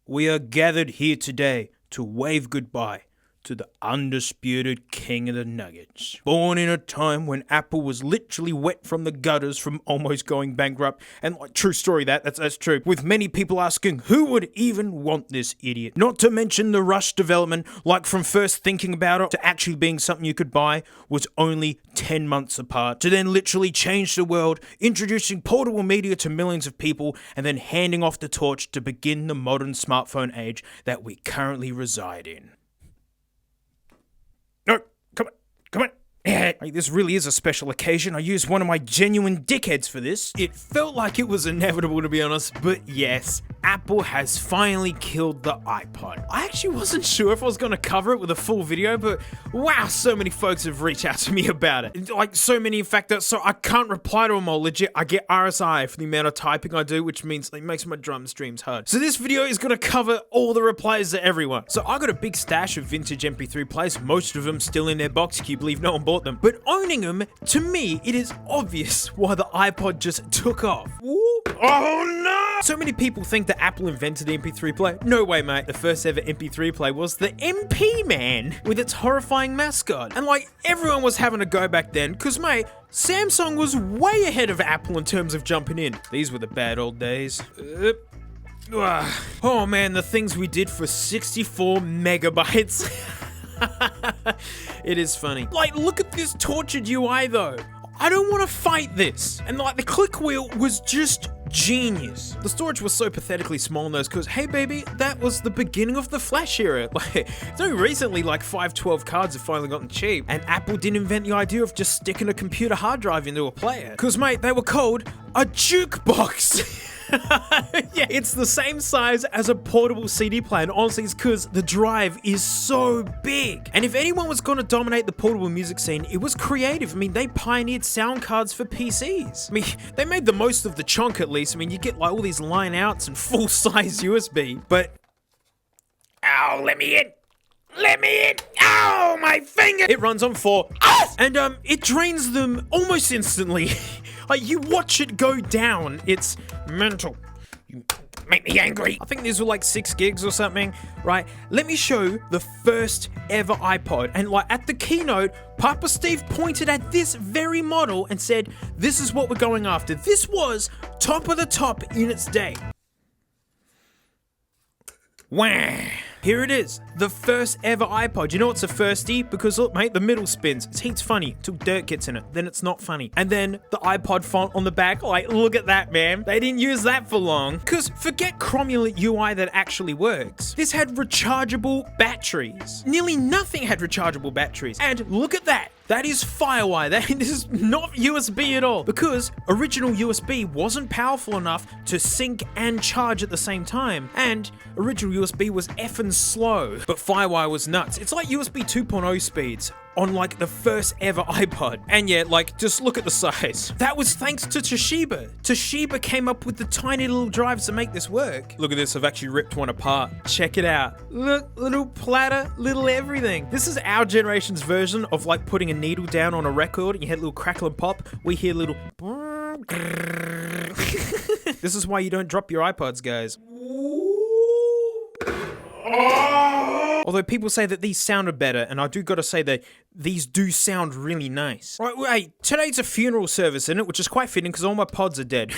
we are gathered here today to wave goodbye to the undisputed king of the nuggets. Born in a time when Apple was literally wet from the gutters from almost going bankrupt, and like, true story that's true, with many people asking who would even want this idiot. Not to mention the rush development, like from first thinking about it to actually being something you could buy, was only 10 months apart, to then literally change the world, introducing portable media to millions of people, and then handing off the torch to begin the modern smartphone age that we currently reside in. No, come on. Hey, this really is a special occasion. I used one of my genuine dickheads for this. It felt like it was inevitable, to be honest, but yes, Apple has finally killed the iPod. I actually wasn't sure if I was going to cover it with a full video, but wow, so many folks have reached out to me about it. Like, so many, in fact, so I can't reply to them all. Legit, I get RSI for the amount of typing I do, which means it makes my drum streams hard. So this video is going to cover all the replies to everyone. So I got a big stash of vintage MP3 players, most of them still in their box. Can you believe no one bought them? But owning them, to me, it is obvious why the iPod just took off. Ooh. Oh no! So many people think that Apple invented the MP3 player. No way, mate. The first ever MP3 player was the MP Man with its horrifying mascot. And like, everyone was having a go back then, because mate, Samsung was way ahead of Apple in terms of jumping in. These were the bad old days. Oh man, the things we did for 64 megabytes. It is funny. Like, look at this tortured UI though. I don't want to fight this. And like, the click wheel was just genius. The storage was so pathetically small in those because, hey baby, that was the beginning of the Flash era. Like, it's only recently like 512 cards have finally gotten cheap, and Apple didn't invent the idea of just sticking a computer hard drive into a player. Because mate, they were called a jukebox. Yeah, it's the same size as a portable CD player, and honestly it's because the drive is so big. And if anyone was going to dominate the portable music scene, it was Creative. I mean, they pioneered sound cards for PCs. I mean, they made the most of the chunk at least. I mean, you get like all these line outs and full-size USB, but... Ow, let me in! Let me in! Ow, my finger! It runs on 4. And it drains them almost instantly. Like, you watch it go down. It's mental. You make me angry. I think these were like 6 gigs or something, right? Let me show the first ever iPod. And like, at the keynote, Papa Steve pointed at this very model and said, this is what we're going after. This was top of the top in its day. Wah! Here it is, the first ever iPod. You know it's a firstie? Because look, mate, the middle spins. It's heaps funny till dirt gets in it. Then it's not funny. And then the iPod font on the back, like, look at that, man. They didn't use that for long. Because forget cromulent UI that actually works. This had rechargeable batteries. Nearly nothing had rechargeable batteries. And look at that. That is Firewire. That is not USB at all. Because original USB wasn't powerful enough to sync and charge at the same time. And original USB was effing slow. But Firewire was nuts. It's like USB 2.0 speeds on like the first ever iPod. And yeah, like, just look at the size. That was thanks to Toshiba. Toshiba came up with the tiny little drives to make this work. Look at this, I've actually ripped one apart. Check it out. Look, little platter, little everything. This is our generation's version of like putting a needle down on a record and you hit a little crackle and pop. We hear little... This is why you don't drop your iPods, guys. Although people say that these sounded better, and I do gotta say that these do sound really nice. Right, wait, today's a funeral service, isn't it? Which is quite fitting because all my pods are dead.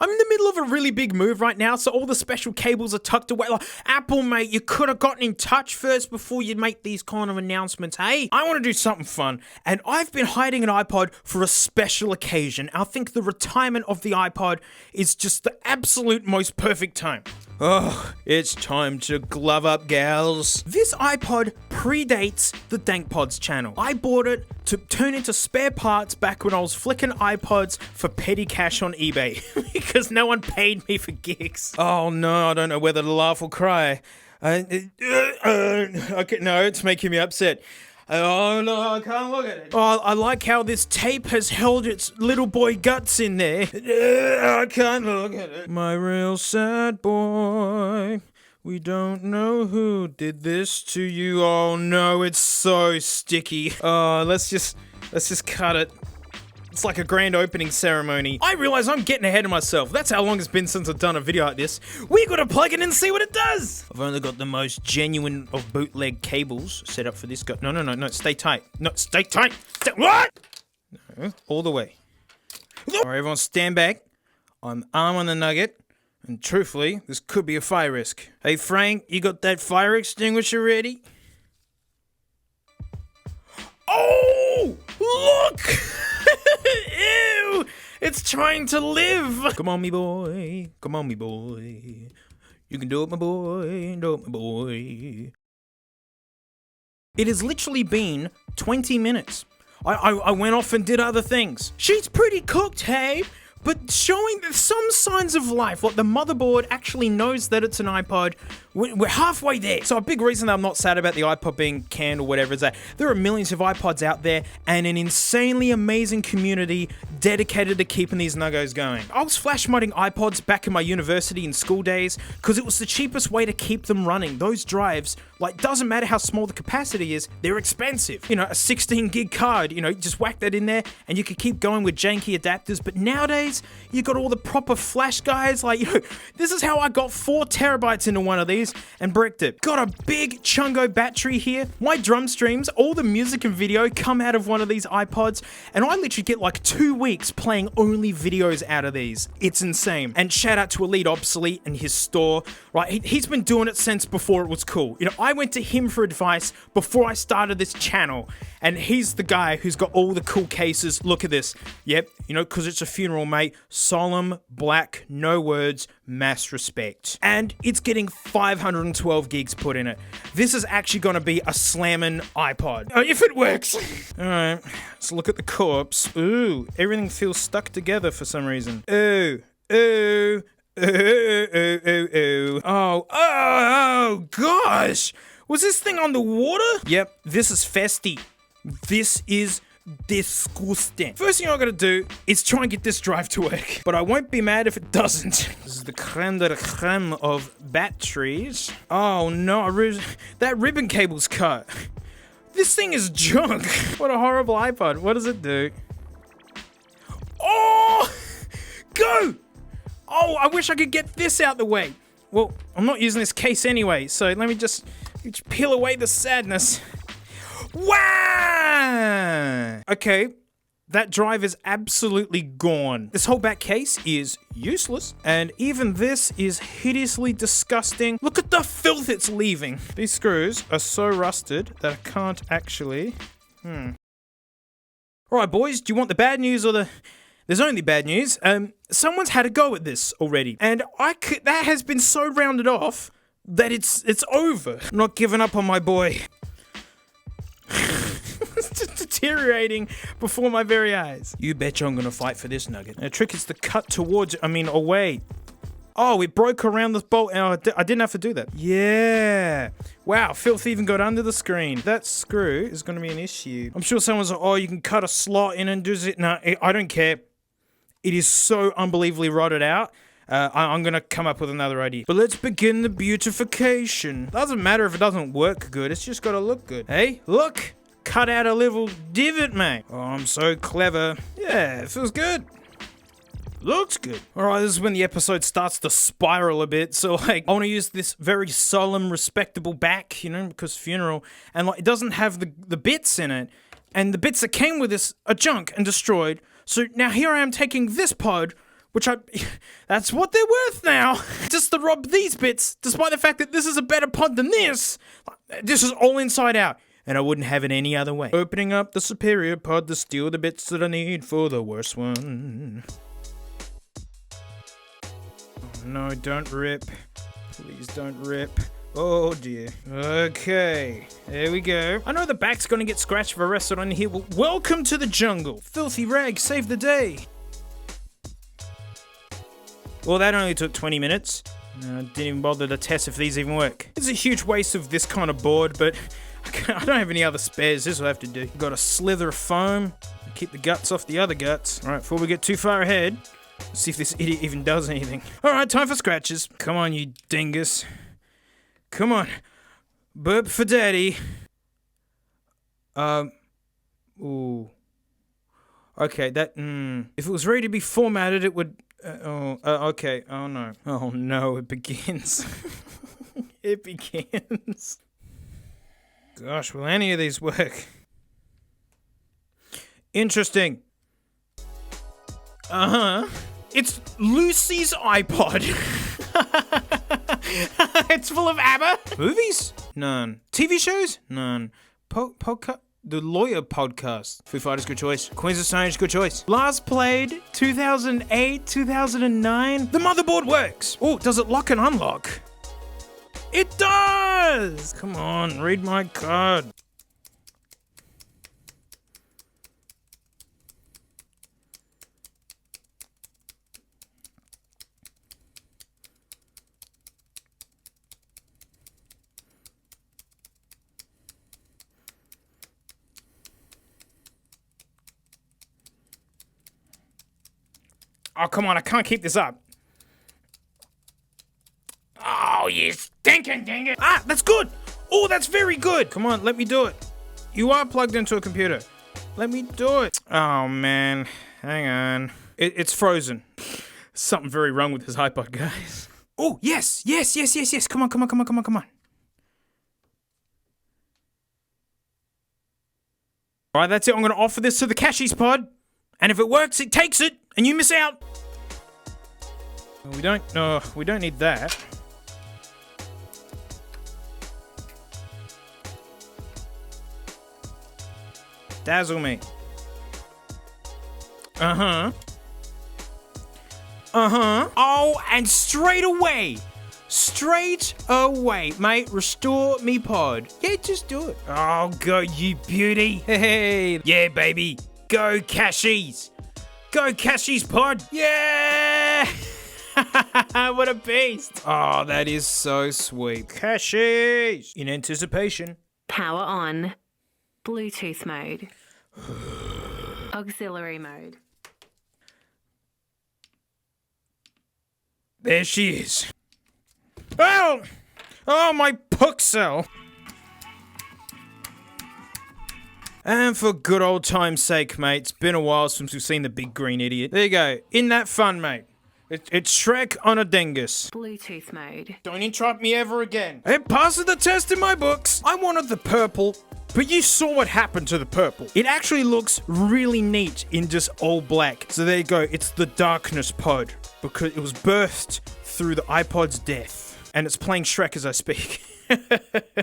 I'm in the middle of a really big move right now, so all the special cables are tucked away. Like, Apple, mate, you could have gotten in touch first before you make these kind of announcements. Hey, I want to do something fun, and I've been hiding an iPod for a special occasion. I think the retirement of the iPod is just the absolute most perfect time. Oh, it's time to glove up, gals. This iPod predates the Dank Pods channel. I bought it to turn into spare parts back when I was flicking iPods for petty cash on eBay because no one paid me for gigs. Oh no, I don't know whether to laugh or cry. Okay, no, it's making me upset. Oh no, I can't look at it. Oh, I like how this tape has held its little boy guts in there. I can't look at it. My real sad boy. We don't know who did this to you. Oh no, it's so sticky. Oh, let's just cut it. It's like a grand opening ceremony. I realize I'm getting ahead of myself. That's how long it's been since I've done a video like this. We gotta plug it in and see what it does. I've only got the most genuine of bootleg cables set up for this guy. No, stay tight. No, stay tight. What? No, all the way. All right, everyone stand back. I'm arm on the nugget. And truthfully, this could be a fire risk. Hey, Frank, you got that fire extinguisher ready? Oh, look! Ew! It's trying to live! Come on, me boy. Come on, me boy. You can do it, my boy. Do it, my boy. It has literally been 20 minutes. I went off and did other things. She's pretty cooked, hey? But showing some signs of life, like the motherboard actually knows that it's an iPod. We're halfway there. So a big reason that I'm not sad about the iPod being canned or whatever is that there are millions of iPods out there and an insanely amazing community dedicated to keeping these nuggos going. I was flash modding iPods back in my university and school days because it was the cheapest way to keep them running. Those drives, like, doesn't matter how small the capacity is, they're expensive. You know, a 16 gig card, you know, just whack that in there and you could keep going with janky adapters. But nowadays, you got all the proper flash guys. Like, you know, this is how I got 4 terabytes into one of these and bricked it. Got a big Chungo battery here. My drum streams, all the music and video come out of one of these iPods, and I literally get like 2 weeks playing only videos out of these. It's insane. And shout out to Elite Obsolete and his store, right? He's been doing it since before it was cool. You know, I went to him for advice before I started this channel, and he's the guy who's got all the cool cases. Look at this. Yep, you know, because it's a funeral, mate. Solemn, black, no words, mass respect. And it's getting 512 gigs put in it. This is actually going to be a slamming iPod. If it works. Alright, let's look at the corpse. Ooh, everything feels stuck together for some reason. Ooh, ooh, ooh, ooh, ooh, ooh. Oh, gosh. Was this thing on the water? Yep, this is festy. This is disgusting. First thing I gotta do is try and get this drive to work, but I won't be mad if it doesn't. This is the creme de la creme of batteries. Oh no, that ribbon cable's cut. This thing is junk. What a horrible iPod. What does it do? Oh, go! Oh, I wish I could get this out the way. Well, I'm not using this case anyway, so let me just peel away the sadness. Wow! Okay, that drive is absolutely gone. This whole back case is useless, and even this is hideously disgusting. Look at the filth it's leaving. These screws are so rusted that I can't actually... Alright boys, do you want the bad news or the... There's only bad news. Someone's had a go at this already, and that has been so rounded off that it's over. I'm not giving up on my boy. It's just deteriorating before my very eyes. You betcha I'm gonna fight for this nugget. The trick is to cut towards, away. Oh, it broke around this bolt. Oh, I didn't have to do that. Yeah. Wow, filth even got under the screen. That screw is gonna be an issue. I'm sure someone's like, oh, you can cut a slot in and do it. No, I don't care. It is so unbelievably rotted out. I'm gonna come up with another idea. But let's begin the beautification. Doesn't matter if it doesn't work good, it's just gotta look good. Hey, look! Cut out a little divot, mate. Oh, I'm so clever. Yeah, it feels good. Looks good. Alright, this is when the episode starts to spiral a bit. So, like, I want to use this very solemn, respectable back, you know, because funeral. And, like, it doesn't have the bits in it. And the bits that came with this are junk and destroyed. So now here I am taking this pod, which that's what they're worth now. Just to rob these bits, despite the fact that this is a better pod than this. This is all inside out. And I wouldn't have it any other way. Opening up the superior pod to steal the bits that I need for the worst one. Oh, no, don't rip. Please don't rip. Oh dear. Okay, there we go. I know the back's gonna get scratched if I rest it on here. Well, welcome to the jungle. Filthy rag, save the day. Well, that only took 20 minutes. I didn't even bother to test if these even work. It's a huge waste of this kind of board, but I don't have any other spares. This will have to do. Got a slither of foam. Keep the guts off the other guts. Alright, before we get too far ahead, let's see if this idiot even does anything. Alright, time for scratches. Come on, you dingus. Come on. Burp for daddy. Ooh. Okay, that, if it was ready to be formatted, it would, okay, oh no. Oh no, it begins. It begins. Gosh, will any of these work? Interesting. It's Lucy's iPod. It's full of ABBA. Movies? None. TV shows? None. Podcast? The Lawyer Podcast. Foo Fighters, good choice. Queens of Stone Age, good choice. Last played 2008, 2009. The motherboard works. Oh, does it lock and unlock? It does! Come on, read my card. Oh, come on, I can't keep this up. Oh, you stinking dang it. Ah, that's good. Oh, that's very good. Come on, let me do it. You are plugged into a computer. Let me do it. Oh, man. Hang on. It's frozen. Something very wrong with this iPod, guys. Oh, yes. Come on. All right, that's it. I'm going to offer this to the Cashies pod. And if it works, it takes it, and you miss out. We don't need that. Dazzle me. Oh, and straight away, mate, restore me pod. Yeah, just do it. Oh, go, you beauty. Hey, yeah, baby. Go Cashies! Go Cashies pod! Yeah! What a beast! Oh, that is so sweet. Cashies! In anticipation. Power on. Bluetooth mode. Auxiliary mode. There she is. Oh! Oh, my Puxel! And for good old time's sake, mate, it's been a while since we've seen the big green idiot. There you go. Isn't that fun, mate? It's Shrek on a dingus. Bluetooth mode. Don't interrupt me ever again. It passes the test in my books. I wanted the purple, but you saw what happened to the purple. It actually looks really neat in just all black. So there you go. It's the darkness pod because it was birthed through the iPod's death. And it's playing Shrek as I speak.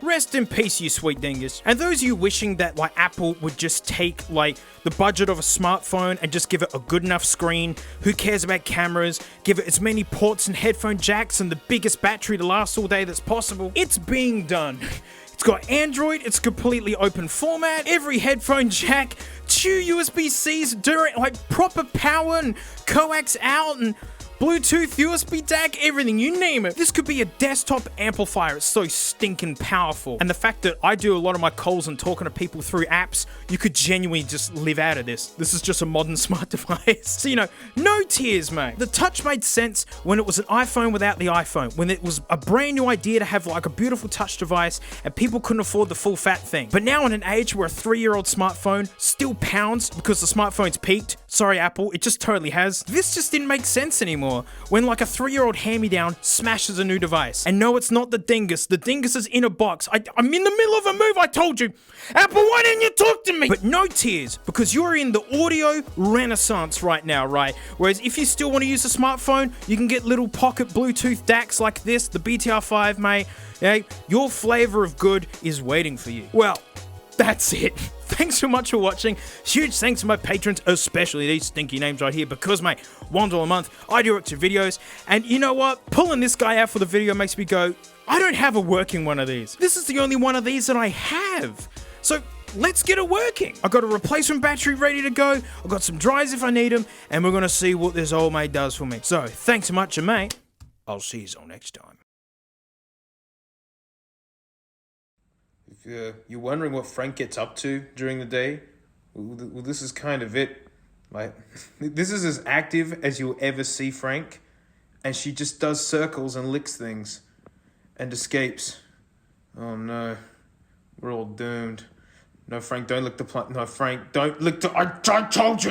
Rest in peace, you sweet dingus. And those of you wishing that like Apple would just take like the budget of a smartphone and just give it a good enough screen, who cares about cameras, give it as many ports and headphone jacks and the biggest battery to last all day that's possible, it's being done. It's got Android, it's completely open format, every headphone jack, two USB-Cs, direct, like proper power and coax out and Bluetooth, USB DAC, everything, you name it. This could be a desktop amplifier. It's so stinking powerful. And the fact that I do a lot of my calls and talking to people through apps, you could genuinely just live out of this. This is just a modern smart device. So, no tears, mate. The touch made sense when it was an iPhone without the iPhone, when it was a brand new idea to have like a beautiful touch device and people couldn't afford the full fat thing. But now in an age where a 3-year-old smartphone still pounds because the smartphone's peaked, sorry Apple, it just totally has, this just didn't make sense anymore. When like a 3-year-old hand-me-down smashes a new device. And no, it's not the dingus. The dingus is in a box. I'm in the middle of a move, I told you. Apple, why didn't you talk to me? But no tears, because you're in the audio renaissance right now, right? Whereas if you still want to use a smartphone, you can get little pocket Bluetooth DACs like this, the BTR5, mate. Yeah, your flavor of good is waiting for you. Well, that's it. Thanks so much for watching. Huge thanks to my patrons, especially these stinky names right here, because, mate, $1 a month, I do react to videos, and you know what? Pulling this guy out for the video makes me go, I don't have a working one of these. This is the only one of these that I have. So let's get it working. I got a replacement battery ready to go. I got some dries if I need them, and we're gonna see what this old mate does for me. So thanks so much, and mate, I'll see you all next time. If you're wondering what Frank gets up to during the day, well, this is kind of it. Like, this is as active as you'll ever see Frank, and she just does circles and licks things and escapes. Oh no, we're all doomed. No, Frank, don't lick the plant. No, Frank, don't lick the. I told you.